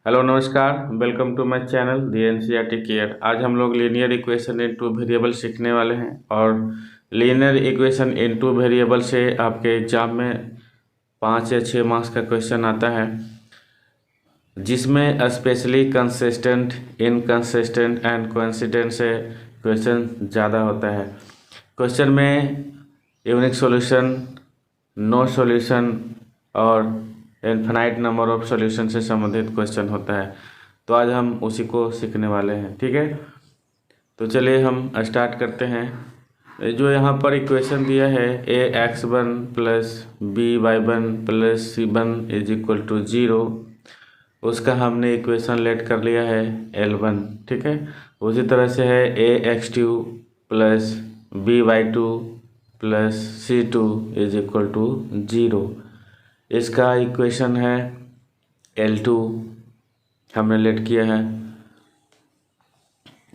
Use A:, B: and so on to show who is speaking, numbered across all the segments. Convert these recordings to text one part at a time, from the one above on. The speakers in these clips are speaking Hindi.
A: हेलो नमस्कार, welcome to my channel the NCERT care. आज हम लोग linear equation in two variable सीखने वाले हैं और linear equation in two variable से आपके एग्जाम में 5 या 6 मार्क्स का क्वेश्चन आता है, जिसमें specially consistent, inconsistent and coincident से क्वेश्चन ज़्यादा होता है। क्वेश्चन में यूनिक सॉल्यूशन, नो सॉल्यूशन और इनफिनाइट नंबर ऑफ सॉल्यूशन से संबंधित क्वेश्चन होता है। तो आज हम उसी को सीखने वाले हैं, ठीक है। तो चलिए हम स्टार्ट करते हैं। जो यहाँ पर इक्वेशन दिया है ax1 plus by1 plus c1 is equal to 0, उसका हमने इक्वेशन लेट कर लिया है L1, ठीक है। उसी तरह से है ax2 plus by2 plus c2 is equal to 0, इसका इक्वेशन है L2, हमने लेट किया है।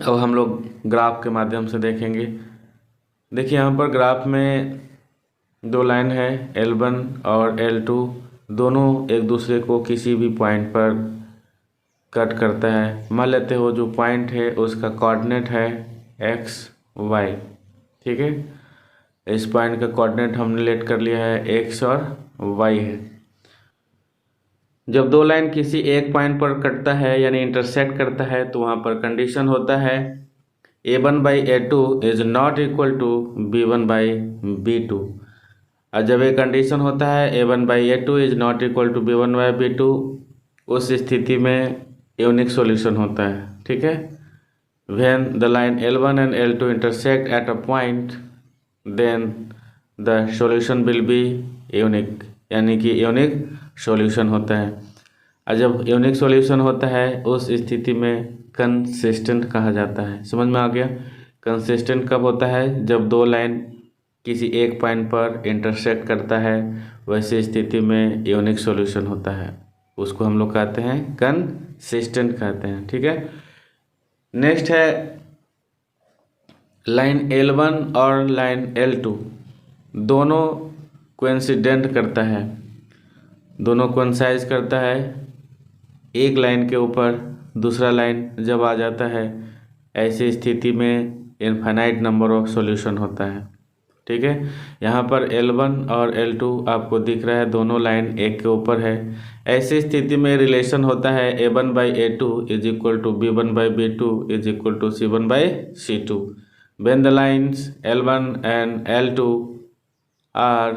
A: अब हम लोग ग्राफ के माध्यम से देखेंगे। देखिए यहाँ पर ग्राफ में दो लाइन है L1 और L2, दोनों एक दूसरे को किसी भी पॉइंट पर कट करता है। मान लेते हो जो पॉइंट है उसका कोऑर्डिनेट है x y, ठीक है। इस पॉइंट का कोऑर्डिनेट हमने लेट कर लिया है x और y है। जब दो लाइन किसी एक पॉइंट पर कटता है यानी इंटरसेक्ट करता है तो वहाँ पर कंडीशन होता है a1/a2 is not equal to b1/b2। और जब ये कंडीशन होता है a1/a2 is not equal to b1/b2, उस स्थिति में यूनिक सॉल्यूशन होता है, ठीक है। When the line L1 and L2 intersect at a point then the solution will be unique, यानी कि यूनिक सॉल्यूशन होता है। और जब यूनिक सॉल्यूशन होता है उस स्थिति में कंसिस्टेंट कहा जाता है। समझ में आ गया? कंसिस्टेंट कब होता है? जब दो लाइन किसी एक पॉइंट पर इंटरसेक्ट करता है, वैसी स्थिति में यूनिक सॉल्यूशन होता है, उसको हम लोग कहते हैं कंसिस्टेंट कहते हैं, ठीक है। नेक्स्ट है लाइन L1 और लाइन L2 दोनों कोइंसिडेंट करता है, दोनों कोइंसाइड करता है। एक लाइन के ऊपर दूसरा लाइन जब आ जाता है, ऐसी स्थिति में इनफाइनाइट नंबर ऑफ सॉल्यूशन होता है, ठीक है। यहाँ पर L1 और L2 आपको दिख रहा है, दोनों लाइन एक के ऊपर है। ऐसी स्थिति में रिलेशन होता है a1/a2 is equal to b1/b2 is equal to c1/c2। When the lines L1 and L2 are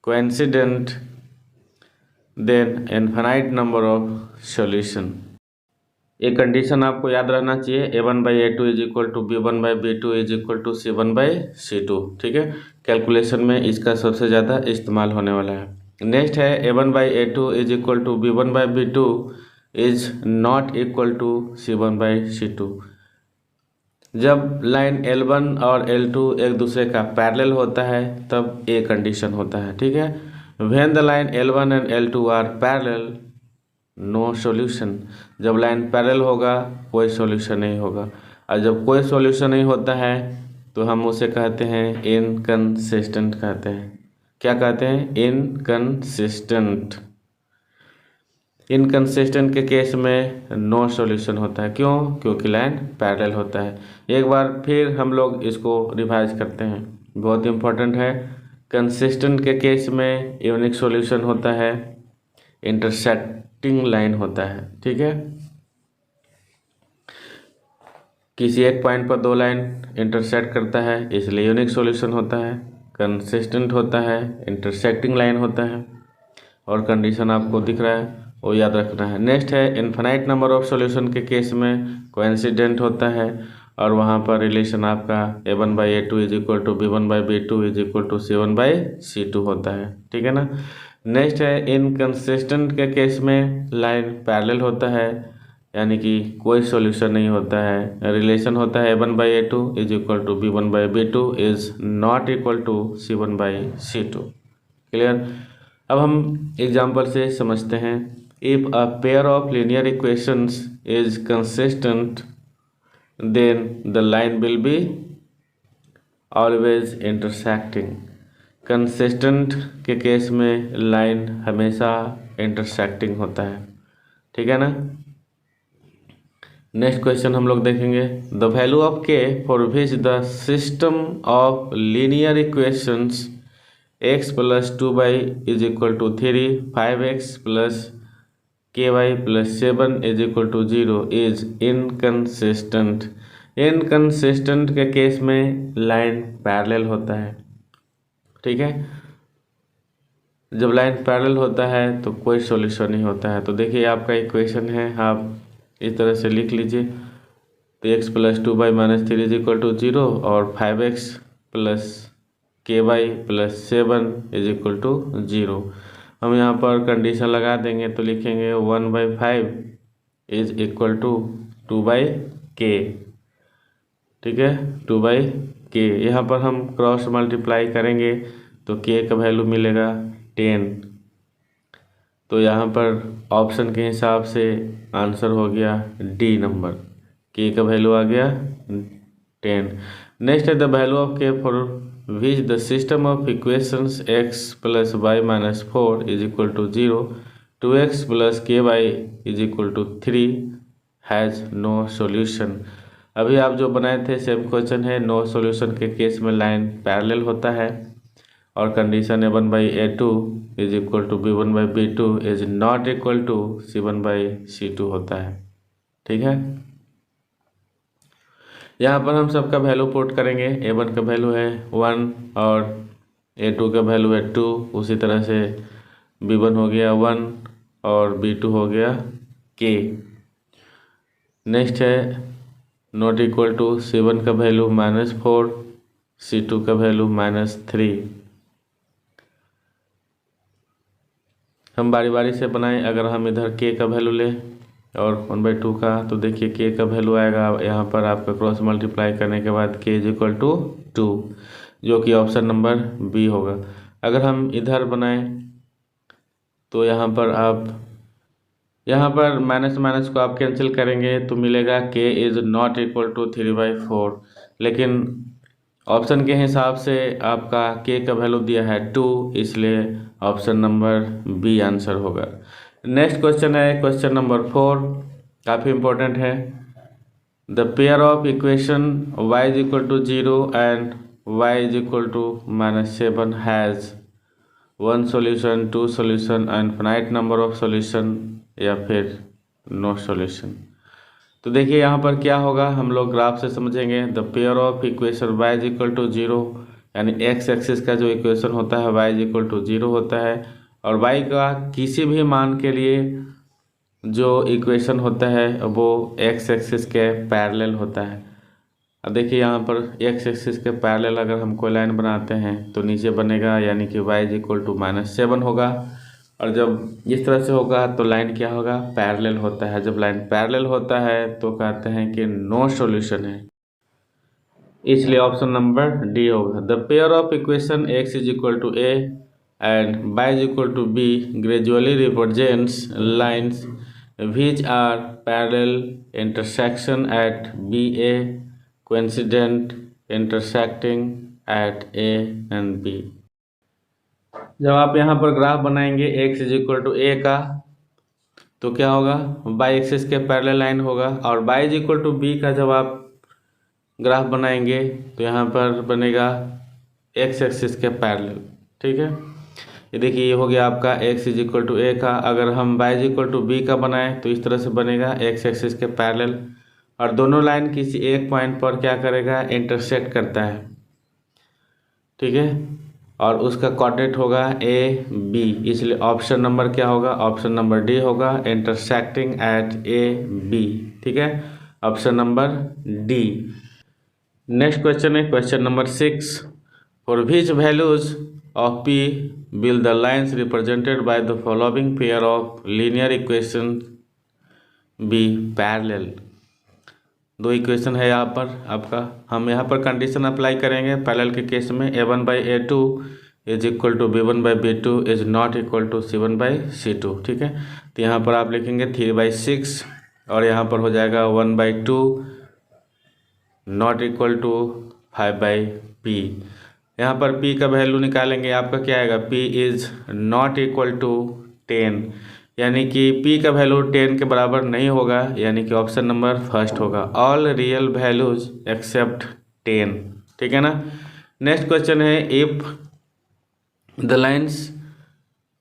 A: coincident, then infinite number of solution। ये कंडीशन आपको याद रहना चाहिए, a1/a2 is equal to b1/b2 is equal to c1/c2, ठीक है। कैलकुलेशन में इसका सबसे ज़्यादा इस्तेमाल होने वाला है। नेक्स्ट है a1/a2 is equal to b1/b2 is not equal to c1/c2। जब लाइन L1 और L2 एक दूसरे का पैरेलल होता है तब ये कंडीशन होता है, ठीक है। When the line L1 and L2 are parallel no solution. जब लाइन पैरेलल होगा कोई सॉल्यूशन नहीं होगा, और जब कोई सॉल्यूशन नहीं होता है तो हम उसे कहते हैं इनकंसिस्टेंट कहते हैं। क्या कहते हैं? इनकंसिस्टेंट। इनकंसिस्टेंट के केस में नो सॉल्यूशन होता है। क्यों? क्योंकि लाइन पैरेलल होता है। एक बार फिर हम लोग इसको रिवाइज करते हैं, बहुत इंपॉर्टेंट है। कंसिस्टेंट के केस में यूनिक सॉल्यूशन होता है, इंटरसेक्टिंग लाइन होता है, ठीक है। किसी एक पॉइंट पर दो लाइन इंटरसेक्ट करता है इसलिए यूनिक सॉल्यूशन होता है। कंसिस्टेंट होता है, इंटरसेक्टिंग लाइन होता है, और कंडीशन आपको दिख रहा है वो याद रखना है। नेक्स्ट है इनफिनाइट नंबर ऑफ सॉल्यूशन के केस में कोइंसिडेंट होता है, और वहाँ पर रिलेशन आपका a1/a2 is equal to b1/b2 is equal to c1/c2 होता है, ठीक है ना। नेक्स्ट है इनकंसिस्टेंट के केस में लाइन पैरेलल होता है, यानी कि कोई सॉल्यूशन नहीं होता है। रिलेशन होता है a1/a2 is equal to b1/b2 is not equal to c1/c2। Clear? अब हम एग्जाम्पल से समझते हैं। If a pair of linear equations is consistent then the line will be always intersecting. Consistent के केस में लाइन हमेशा इंटरसेक्टिंग होता है, ठीक है ना। नेक्स्ट क्वेश्चन हम लोग देखेंगे, द वैल्यू ऑफ के for which the system of linear equations x plus 2y is equal to 3, 5x plus ky plus 7 is equal to 0 is inconsistent. Inconsistent के केस में लाइन पैरेलल होता है, ठीक है। जब लाइन पैरेलल होता है तो कोई सॉल्यूशन नहीं होता है। तो देखिए आपका इक्वेशन है, आप इस तरह से लिख लीजिए। तो x plus 2y minus 3 is equal to 0 और 5x plus ky plus 7 is equal to 0। हम यहाँ पर कंडीशन लगा देंगे तो लिखेंगे 1/5 इज इक्वल टू 2/k, ठीक है, 2/k। यहाँ पर हम क्रॉस मल्टीप्लाई करेंगे तो k का वैल्यू मिलेगा 10। तो यहाँ पर ऑप्शन के हिसाब से आंसर हो गया डी नंबर, के का वैल्यू आ गया 10। नेक्स्ट है द वैल्यू ऑफ के for which the system of equations x plus y minus 4 is equal to 0, 2x plus ky is equal to 3 has no solution. अभी आप जो बनाए थे सेम क्वेश्चन है, नो सॉल्यूशन के केस में लाइन पैरेलल होता है और condition a1/a2 is equal to b1/b2 is not equal to c1/c2 होता है, ठीक है। यहाँ पर हम सबका वैल्यू पुट करेंगे। a1 का वैल्यू है 1 और a2 का वैल्यू है 2, उसी तरह से b1 हो गया 1 और b2 हो गया k। नेक्स्ट है नॉट इक्वल टू c1 का वैल्यू -4, c2 का वैल्यू -3। हम बारी बारी से बनाएं। अगर हम इधर k का वैल्यू लें और 1/2 का, तो देखिए k का वैल्यू आएगा यहाँ पर आपका क्रॉस मल्टीप्लाई करने के बाद k इज इक्वल टू 2, जो कि ऑप्शन नंबर बी होगा। अगर हम इधर बनाएं तो यहाँ पर माइनस माइनस को आप कैंसिल करेंगे तो मिलेगा k is not equal to 3/4, लेकिन ऑप्शन के हिसाब से आपका k का वैल्यू दिया है 2, इसलिए ऑप्शन नंबर बी आंसर होगा। नेक्स्ट क्वेश्चन है क्वेश्चन नंबर 4, काफ़ी इंपॉर्टेंट है। The pair of equation y is equal to 0 and y is equal to -7 has 1 solution, 2 solution, infinite number of solution या फिर नो सॉल्यूशन। तो देखिए यहाँ पर क्या होगा, हम लोग ग्राफ से समझेंगे। The pair of equation y is equal to 0, यानी x एक्सिस का जो इक्वेशन होता है y इज इक्वल टू 0 होता है, और y का किसी भी मान के लिए जो इक्वेशन होता है वो x एक्सिस के पैरेलल होता है। अब देखिए यहाँ पर x एक्सिस के पैरेलल अगर हम कोई लाइन बनाते हैं तो नीचे बनेगा, यानी कि y इज इक्वल टू -7 होगा, और जब इस तरह से होगा तो लाइन क्या होगा, पैरेलल होता है। जब लाइन पैरेलल होता है तो कहते हैं कि नो सॉल्यूशन है, इसलिए ऑप्शन नंबर डी होगा। The pair of equation x is equal to a and y is equal to b graphically represents lines which are parallel intersection at BA, coincident intersecting at A and B। जब आप यहाँ पर ग्राफ बनाएंगे x is equal to a का, तो क्या होगा, y एक्सिस के पैरेलल लाइन होगा, और y is equal to b का जब आप ग्राफ बनाएंगे तो यहाँ पर बनेगा x एक्सिस के पैरेलल, ठीक है। ये देखिए ये हो गया आपका x is equal to a का। अगर हम y is equal to b का बनाएं तो इस तरह से बनेगा x एक्सिस के पैरेलल, और दोनों लाइन किसी एक पॉइंट पर क्या करेगा, इंटरसेक्ट करता है, ठीक है, और उसका कोऑर्डिनेट होगा a b, इसलिए ऑप्शन नंबर क्या होगा, ऑप्शन नंबर डी होगा, इंटरसेक्टिंग एट a b, ठीक है, option number D. Next question है question number 6, for which values of P will the lines represented by the following pair of linear equations be parallel। दो इक्वेशन है यहाँ पर आपका, हम यहाँ पर कंडीशन अप्लाई करेंगे पैरेलल के केस में। a1/a2 is equal to b1/b2 is not equal to c1/c2, ठीक है। तो यहाँ पर आप लिखेंगे 3/6 और यहाँ पर हो जाएगा 1/2 नॉट इक्वल टू 5/p। यहाँ पर p का वैल्यू निकालेंगे, आपका क्या आएगा, p is not equal to 10, यानी कि p का वैल्यू 10 के बराबर नहीं होगा, यानी कि ऑप्शन नंबर फर्स्ट होगा, ऑल रियल वैल्यूज एक्सेप्ट 10। ठीक है ना। नेक्स्ट क्वेश्चन है, if the lines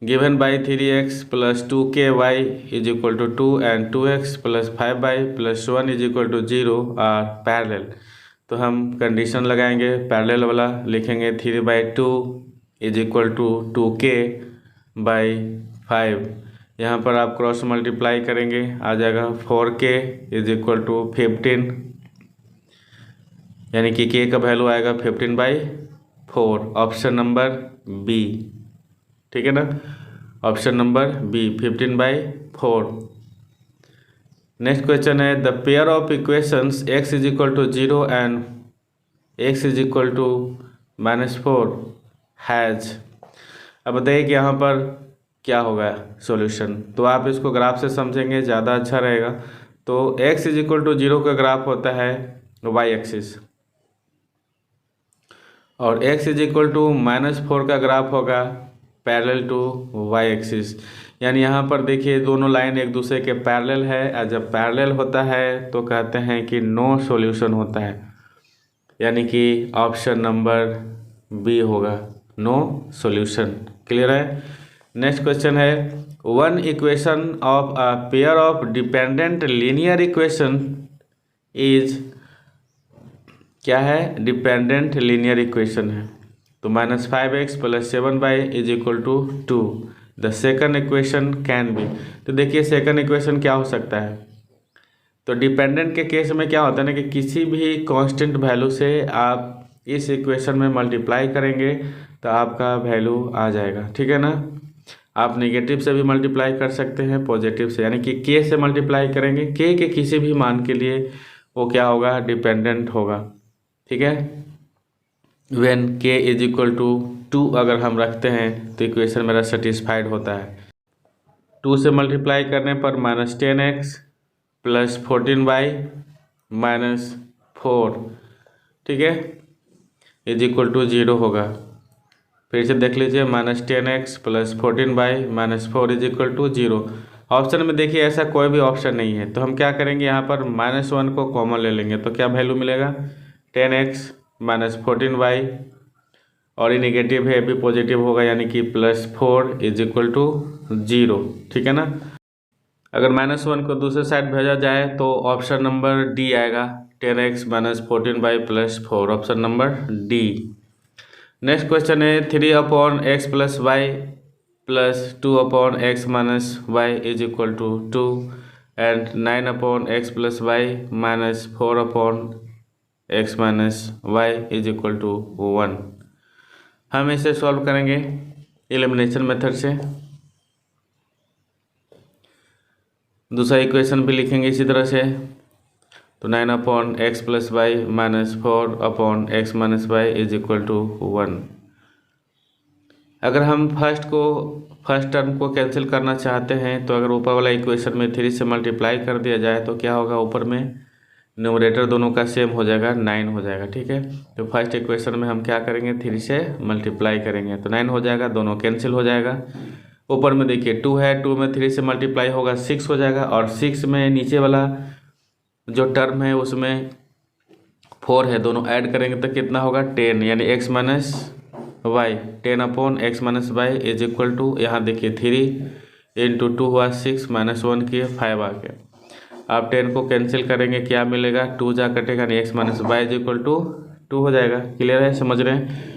A: given by 3x plus 2ky is equal to 2 and 2x plus 5y plus 1 is equal to 0 are parallel, तो हम कंडीशन लगाएंगे, पैरेलल वाला लिखेंगे 3/2 इज इक्वल टू 2k/5। यहाँ पर आप क्रॉस मल्टीप्लाई करेंगे, आ जाएगा 4k इज इक्वल टू 15, यानी कि k का वैल्यू आएगा 15/4, ऑप्शन नंबर बी। ठीक है ना, option number B 15/4। Next question है, the pair of equations x is equal to 0 and x is equal to -4 has. अब बताइए कि यहाँ पर क्या होगा सॉल्यूशन, तो आप इसको ग्राफ से समझेंगे ज़्यादा अच्छा रहेगा। तो x इज इक्वल टू 0 का ग्राफ होता है y एक्सिस, और x इज इक्वल टू -4 का ग्राफ होगा पैरेलल टू y एक्सिस। यानी यहाँ पर देखिए दोनों लाइन एक दूसरे के पैरेलल है, और जब पैरेलल होता है तो कहते हैं कि नो सॉल्यूशन होता है, यानी कि ऑप्शन नंबर बी होगा, नो सॉल्यूशन। क्लियर है। नेक्स्ट क्वेश्चन है, one equation of a pair of dependent linear equation is, क्या है, डिपेंडेंट लीनियर इक्वेशन है, तो -5x plus 7y is equal to 2, the second equation can be. तो देखिए सेकंड इक्वेशन क्या हो सकता है, तो डिपेंडेंट के केस में क्या होता है ना कि किसी भी कांस्टेंट वैल्यू से आप इस इक्वेशन में मल्टीप्लाई करेंगे तो आपका वैल्यू आ जाएगा। ठीक है ना, आप नेगेटिव से भी मल्टीप्लाई कर सकते हैं, पॉजिटिव से, यानी कि k से मल्टीप्लाई करेंगे, k के किसी भी मान के लिए वो क्या होगा, डिपेंडेंट होगा। ठीक है, when k is equal to 2 अगर हम रखते हैं तो इक्वेशन मेरा सेटिस्फाइड होता है। 2 से मल्टीप्लाई करने पर -10x प्लस 14y -4, ठीक है, इज इक्वल टू 0 होगा। फिर से देख लीजिए, -10x plus 14y -4 is equal to 0। Option में देखिए ऐसा कोई भी ऑप्शन नहीं है, तो हम क्या करेंगे, यहाँ पर -1 को कॉमन ले लेंगे, तो क्या वैल्यू मिलेगा, 10x -14y, और ये निगेटिव है, भी पॉजिटिव होगा, यानी कि +4 इज इक्वल टू 0। ठीक है ना। अगर -1 को दूसरे साइड भेजा जाए तो ऑप्शन नंबर डी आएगा, 10x -14y +4, option number D. Next question है, 3/x + y plus 2/x - y is equal to 2 and 9/x + y -4/x - y is equal to 1। हम इसे सॉल्व करेंगे एलिमिनेशन मेथड से। दूसरा इक्वेशन भी लिखेंगे इसी तरह से, तो 9/x + y -4/x - y is equal to 1। अगर हम फर्स्ट टर्म को कैंसिल करना चाहते हैं तो अगर ऊपर वाला इक्वेशन में 3 से मल्टीप्लाई कर दिया जाए तो क्या होगा, ऊपर में न्यूमरेटर दोनों का सेम हो जाएगा, 9 हो जाएगा। ठीक है, तो फर्स्ट इक्वेशन में हम क्या करेंगे, 3 से मल्टीप्लाई करेंगे तो 9 हो जाएगा, दोनों कैंसिल हो जाएगा। ऊपर में देखिए 2 है, 2 में 3 से मल्टीप्लाई होगा 6 हो जाएगा, और 6 में नीचे वाला जो टर्म है उसमें 4 है, दोनों ऐड करेंगे तो कितना होगा, 10, यानी x - y 10/x - y is equal to, यहाँ देखिए 3 × 2 हुआ 6 -1 किए 5 आ गया। आप 10 को कैंसिल करेंगे, क्या मिलेगा, 2 जा कटेगा, यानी x - y is equal to 2 हो जाएगा। क्लियर है, समझ रहे हैं।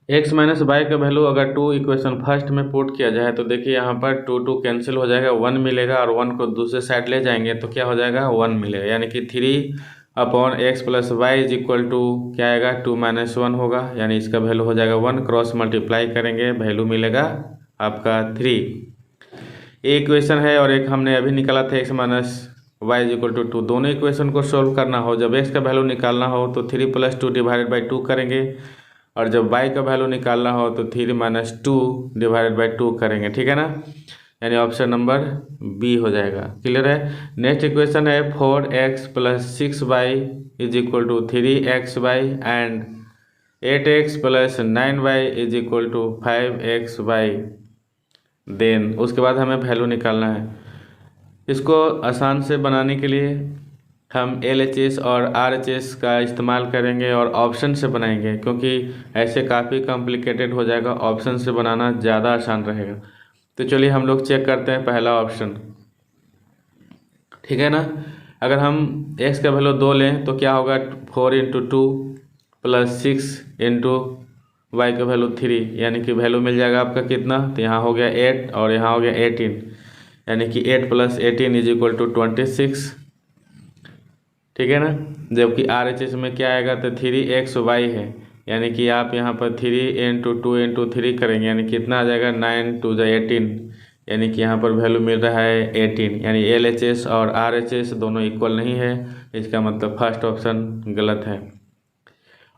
A: x - y का वैल्यू अगर 2 इक्वेशन फर्स्ट में पुट किया जाए तो देखिए यहाँ पर 2 कैंसिल हो जाएगा, 1 मिलेगा, और 1 को दूसरे साइड ले जाएंगे तो क्या हो जाएगा, 1 मिलेगा, यानी कि 3/x + y is equal to क्या आएगा, 2 - 1 होगा, यानी इसका वैल्यू हो जाएगा 1। क्रॉस मल्टीप्लाई करेंगे, वैल्यू मिलेगा आपका 3। एक इक्वेशन है और एक हमने अभी निकाला था x - y is equal to 2। दोनों इक्वेशन को सोल्व करना हो, जब x का वैल्यू निकालना हो तो 3 + 2 / 2 करेंगे, और जब y का वैल्यू निकालना हो तो 3 - 2 / 2 करेंगे। ठीक है ना, यानी ऑप्शन नंबर बी हो जाएगा। क्लियर है। नेक्स्ट इक्वेशन है 4x + 6y is equal to 3xy and 8x + 9y is equal to 5xy। Then उसके बाद हमें वैल्यू निकालना है। इसको आसान से बनाने के लिए हम LHS और RHS का इस्तेमाल करेंगे और ऑप्शन से बनाएंगे, क्योंकि ऐसे काफ़ी कॉम्प्लिकेटेड हो जाएगा, ऑप्शन से बनाना ज़्यादा आसान रहेगा। तो चलिए हम लोग चेक करते हैं पहला ऑप्शन, ठीक है ना। अगर हम x का वैल्यू 2 लें तो क्या होगा, 4 × 2 + 6 × y का वैल्यू 3, यानी कि वैल्यू मिल जाएगा आपका कितना, तो यहाँ हो गया 8 और यहाँ हो गया 18, यानी कि 8 + 18 = 26, ठीक है ना। जबकि RHS में क्या आएगा, तो 3xy है, यानी कि आप यहाँ पर 3 × 2 × 3 करेंगे, यानी कितना आ जाएगा, 9 × 2 = 18, यानी कि यहाँ पर वैल्यू मिल रहा है 18, यानी LHS और RHS दोनों इक्वल नहीं है, इसका मतलब फर्स्ट ऑप्शन गलत है।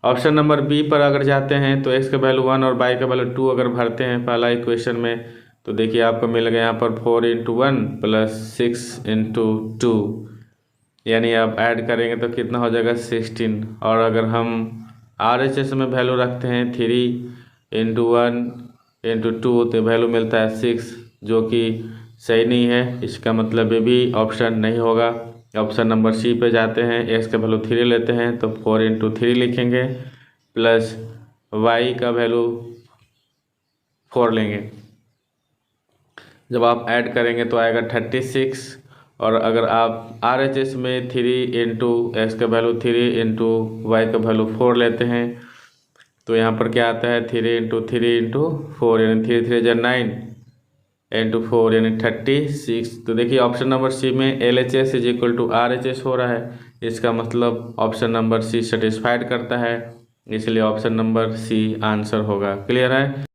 A: ऑप्शन नंबर बी पर अगर जाते हैं तो x का वैल्यू 1 और y का वैल्यू 2 अगर भरते हैं पहला इक्वेशन में, तो देखिए आपको मिल गया यहाँ पर 4 × 1 + 6 × 2, यानी आप ऐड करेंगे तो कितना हो जाएगा, 16। और अगर हम RHS में वैल्यू रखते हैं 3 × 1 × 2, तो वैल्यू मिलता है 6, जो कि सही नहीं है, इसका मतलब ये भी ऑप्शन नहीं होगा। ऑप्शन नंबर सी पे जाते हैं, x का वैल्यू 3 लेते हैं तो 4 × 3 लिखेंगे प्लस y का वैल्यू 4 लेंगे, जब आप ऐड करेंगे तो आएगा 36। और अगर आप RHS में 3 × x का वैल्यू 3 × y का वैल्यू 4 लेते हैं तो यहाँ पर क्या आता है, 3 × 3 × 4, यानी 3 3 = 9 × 4 यानी 36। तो देखिए ऑप्शन नंबर सी में LHS = RHS हो रहा है, इसका मतलब ऑप्शन नंबर सी सेटिस्फाइड करता है, इसलिए ऑप्शन नंबर सी आंसर होगा। क्लियर है।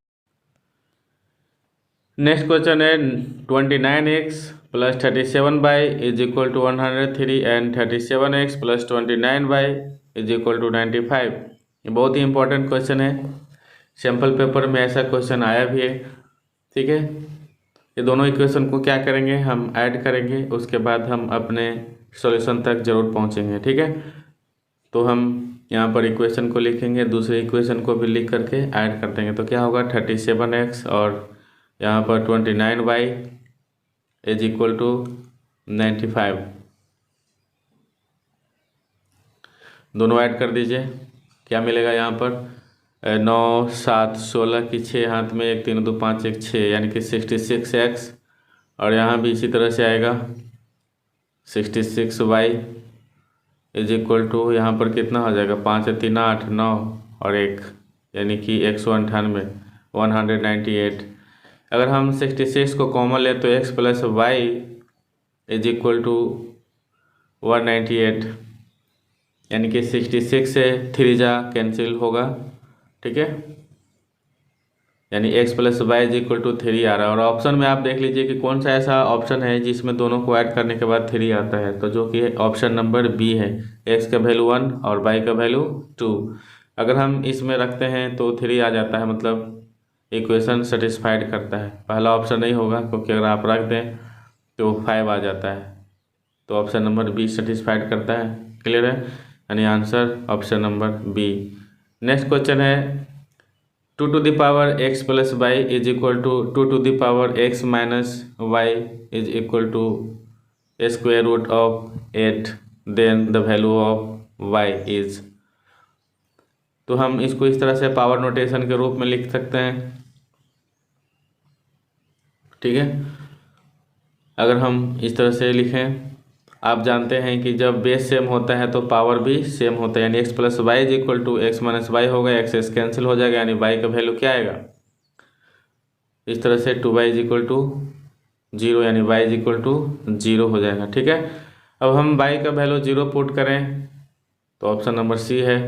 A: नेक्स्ट क्वेश्चन है 29x + 37y = 103 and 37x + 29y = 95। ये बहुत ही इंपॉर्टेंट क्वेश्चन है, सैम्पल पेपर में ऐसा क्वेश्चन आया भी है, ठीक है। ये दोनों इक्वेशन को क्या करेंगे, हम ऐड करेंगे, उसके बाद हम अपने सॉल्यूशन तक जरूर पहुंचेंगे, ठीक है। तो हम यहाँ पर इक्वेशन को लिखेंगे, दूसरे इक्वेशन को भी लिख करके ऐड कर देंगे, तो क्या होगा, 37x और यहाँ पर 29y = 95, दोनों ऐड कर दीजिए। क्या मिलेगा यहाँ पर, 9 7 16 की 6 हाथ में, 1 3 2 5 1 6, यानी कि 66x, और यहाँ भी इसी तरह से आएगा 66y = यहाँ पर कितना हो जाएगा, 5 3 8 9 और 1, यानी कि 198 198। अगर हम 66 को कॉमन ले तो x + y = 198, यानी कि 66 से 3 जा कैंसिल होगा, ठीक है, यानी x + y = 3 आ रहा है। और ऑप्शन में आप देख लीजिए कि कौन सा ऐसा ऑप्शन है जिसमें दोनों को ऐड करने के बाद 3 आता है, तो जो कि ऑप्शन नंबर बी है, x का वैल्यू 1 और y का वैल्यू 2। अगर हम इसमें रखते हैं तो 3 आ जाता है, मतलब इक्वेशन सेटिस्फाइड करता है। पहला ऑप्शन नहीं होगा, क्योंकि अगर आप रख दें तो 5 आ जाता है, तो ऑप्शन नंबर बी सेटिस्फाइड करता है। क्लियर है, यानी answer option number B. Next question है 2 to the power x + y = 2 to the power x - y = square root of 8, then the value of y is। तो हम इसको इस तरह से पावर नोटेशन के रूप में लिख सकते हैं, ठीक है। अगर हम इस तरह से लिखें, आप जानते हैं कि जब बेस सेम होता है तो पावर भी सेम होता है, यानी x + y = x - y होगा, x कैंसिल हो जाएगा, यानी y का वैल्यू क्या आएगा, इस तरह से 2y = 0, यानी y = 0 हो जाएगा, ठीक है। अब हम y का वैल्यू 0 पुट करें तो ऑप्शन नंबर सी है।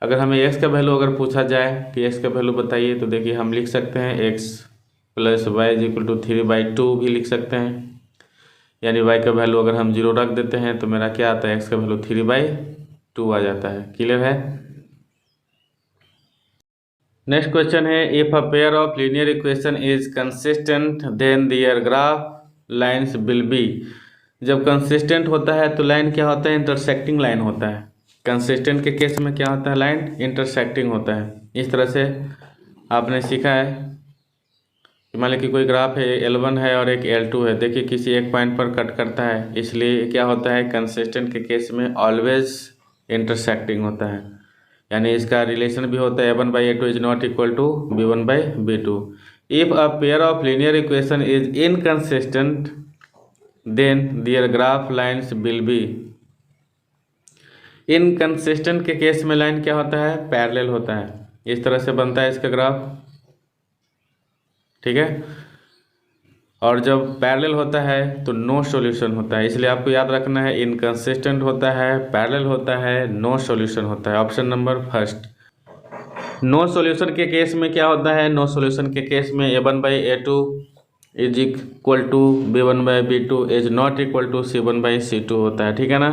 A: अगर हमें x का वैल्यू अगर पूछा जाए कि x का वैल्यू बताइए, तो देखिए हम लिख सकते हैं x + y = 3/2 भी लिख सकते हैं, यानी y का वैल्यू अगर हम 0 रख देते हैं तो मेरा क्या आता है, x का वैल्यू 3/2 आ जाता है। क्लियर है। नेक्स्ट क्वेश्चन है if a pair of linear equation is consistent then their graph lines will be. जब कंसिस्टेंट होता है तो लाइन क्या होता है, इंटरसेक्टिंग लाइन होता है। कंसिस्टेंट के केस में क्या होता है, लाइन इंटरसेक्टिंग होता है। इस तरह से आपने सीखा है कि मान लीजिए कि कोई ग्राफ है, L1 है और एक L2 है। देखिए किसी एक पॉइंट पर कट करता है, इसलिए क्या होता है, कंसिस्टेंट के केस में ऑलवेज इंटरसेक्टिंग होता है, यानी इसका रिलेशन भी होता है A1/A2 is not equal to B1/B2। If a pair of linear equation is inconsistent then their graph lines will be. Inconsistent के केस में लाइन क्या होता है, पैरेलल होता है। इस तरह से बनता है इसका ग्राफ, ठीक है। और जब पैरेलल होता है तो नो सॉल्यूशन होता है, इसलिए आपको याद रखना है इनकंसिस्टेंट होता है, पैरेलल होता है, नो सॉल्यूशन होता है। Option number first. No solution के केस में क्या होता है, नो सॉल्यूशन के केस में A1/A2 is equal to B1/B2 is not equal to C1/C2 होता है, ठीक है ना।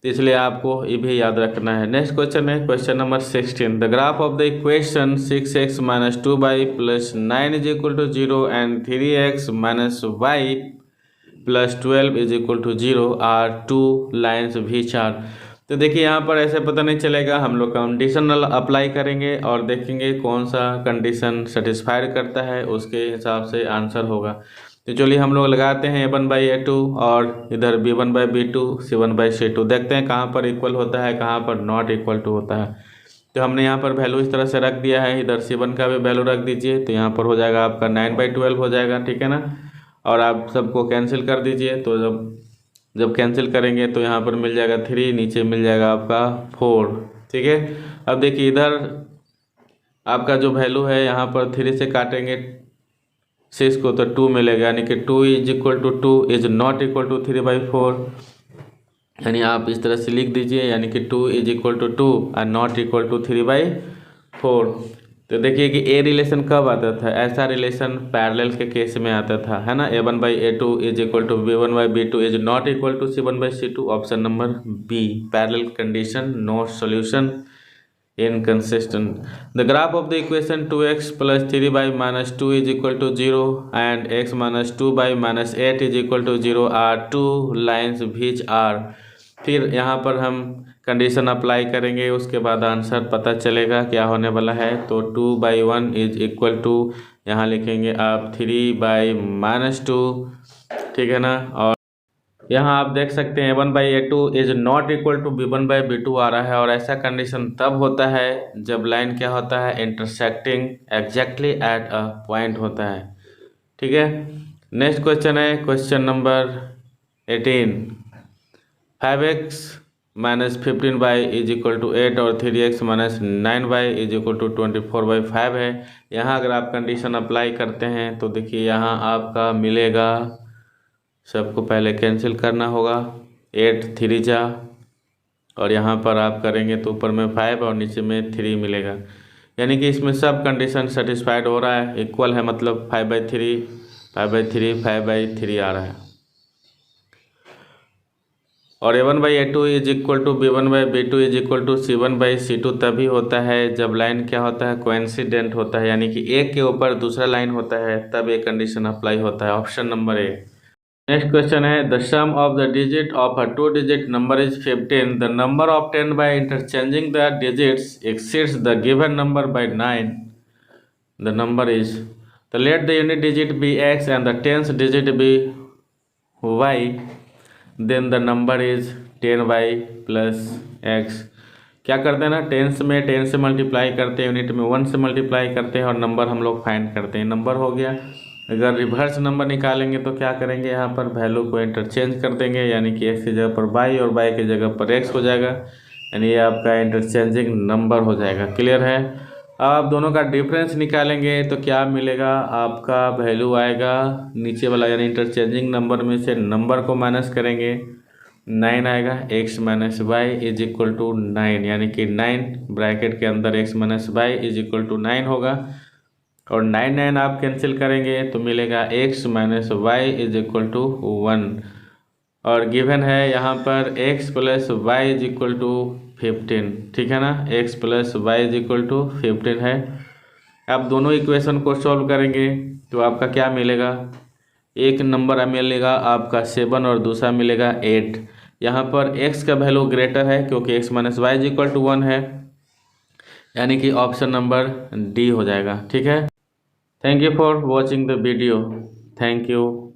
A: तो इसलिए आपको ये भी याद रखना है। नेक्स्ट क्वेश्चन है question number 16। The graph of the equation 6x - 2y + 9 is equal to 0 and 3x - y + 12 is equal to 0 are two lines which are. तो देखिए यहाँ पर ऐसे पता नहीं चलेगा, हम लोग कंडीशनल अप्लाई करेंगे और देखेंगे कौन सा कंडीशन सेटिस्फाइड करता है, उसके हिसाब से आंसर होगा। तो चलिए हम लोग लगाते हैं A1/A2 और इधर B1/B2 C1/C2, देखते हैं कहाँ पर इक्वल होता है, कहाँ पर नॉट इक्वल टू होता है। तो हमने यहाँ पर वैल्यू इस तरह से रख दिया है, इधर C1 का भी वैल्यू रख दीजिए, तो यहाँ पर हो जाएगा आपका 9/12 हो जाएगा, ठीक है ना। और आप सबको कैंसिल कर दीजिए, तो जब कैंसिल करेंगे तो यहाँ पर मिल जाएगा 3, नीचे मिल जाएगा आपका 4, ठीक है। अब देखिए इधर आपका जो वैल्यू है, यहाँ पर 3 से काटेंगे 6 को तो 2 मिलेगा, यानी कि 2 is equal to 2 is not equal to 3/4, यानी आप इस तरह से लिख दीजिए, यानी कि 2 इज इक्वल टू 2 और नॉट इक्वल टू 3/4। तो देखिए कि ए रिलेशन कब आता था, ऐसा रिलेशन पैरेलल के केस में आता था, है ना। A1/A2 is equal to B1/B2 is not equal to C1/C2। Option number B, parallel condition, no solution, inconsistent. The graph of the equation 2x + 3y - 2 is equal to 0 and x - 2y - 8 is equal to 0 are two lines which are। फिर यहाँ पर हम कंडीशन अप्लाई करेंगे, उसके बाद आंसर पता चलेगा क्या होने वाला है। तो 2/1 इज इक्वल टू, यहाँ लिखेंगे आप 3/-2, ठीक है ना। और यहाँ आप देख सकते हैं A1/A2 is not equal to B1/B2 आ रहा है, और ऐसा कंडीशन तब होता है जब लाइन क्या होता है, intersecting exactly at a point होता है, ठीक है। नेक्स्ट क्वेश्चन है question number 18। 5x - 15y is equal to 8 और 3x - 9y is equal to 24/5 है। यहाँ अगर आप कंडीशन अप्लाई करते हैं तो देखिए यहाँ आपका मिलेगा, सबको पहले कैंसिल करना होगा, 8 3 जा, और यहाँ पर आप करेंगे तो ऊपर में 5 और नीचे में 3 मिलेगा, यानी कि इसमें सब कंडीशन सेटिस्फाइड हो रहा है, इक्वल है, मतलब 5/3 5/3 5/3 आ रहा है। और A1/A2 is equal to B1/B2 is equal to C1/C2 तभी होता है जब लाइन क्या होता है, कोइंसिडेंट होता है, यानी कि एक के ऊपर दूसरा लाइन होता है, तब एक कंडीशन अप्लाई होता है। Option number A. Next question है the sum of the digit of a 2 digit number is 15। The number obtained by interchanging the digits exceeds the given number by 9। The number is, तो let the unit digit be x and the tens digit be y, then the number is 10y + x। क्या करते हैं ना, टेंस में 10 से मल्टीप्लाई करते हैं, यूनिट में 1 से मल्टीप्लाई करते हैं, और नंबर हम लोग फाइंड करते हैं। नंबर हो गया, अगर रिवर्स नंबर निकालेंगे तो क्या करेंगे, यहाँ पर वैल्यू को इंटरचेंज कर देंगे, यानी कि x की जगह पर y और y की जगह पर x हो जाएगा, यानी ये आपका इंटरचेंजिंग नंबर हो जाएगा। क्लियर है। अब आप दोनों का डिफरेंस निकालेंगे तो क्या मिलेगा, आपका वैल्यू आएगा नीचे वाला, यानी इंटरचेंजिंग नंबर में से नंबर को माइनस करेंगे, 9 आएगा, x - y is equal to 9, यानी कि 9 ब्रैकेट के अंदर x - y is equal to 9 होगा, और 9 9 आप कैंसिल करेंगे तो मिलेगा x - y is equal to 1, और गिवन है यहाँ पर x + y is equal to 15, ठीक है ना। x + y is equal to 15 है। आप दोनों इक्वेशन को सॉल्व करेंगे तो आपका क्या मिलेगा, एक नंबर मिलेगा आपका 7 और दूसरा मिलेगा 8। यहाँ पर x का वैल्यू ग्रेटर है क्योंकि x - y is equal to 1 है, यानी कि ऑप्शन नंबर डी हो जाएगा, ठीक है। Thank you for watching the video. Thank you.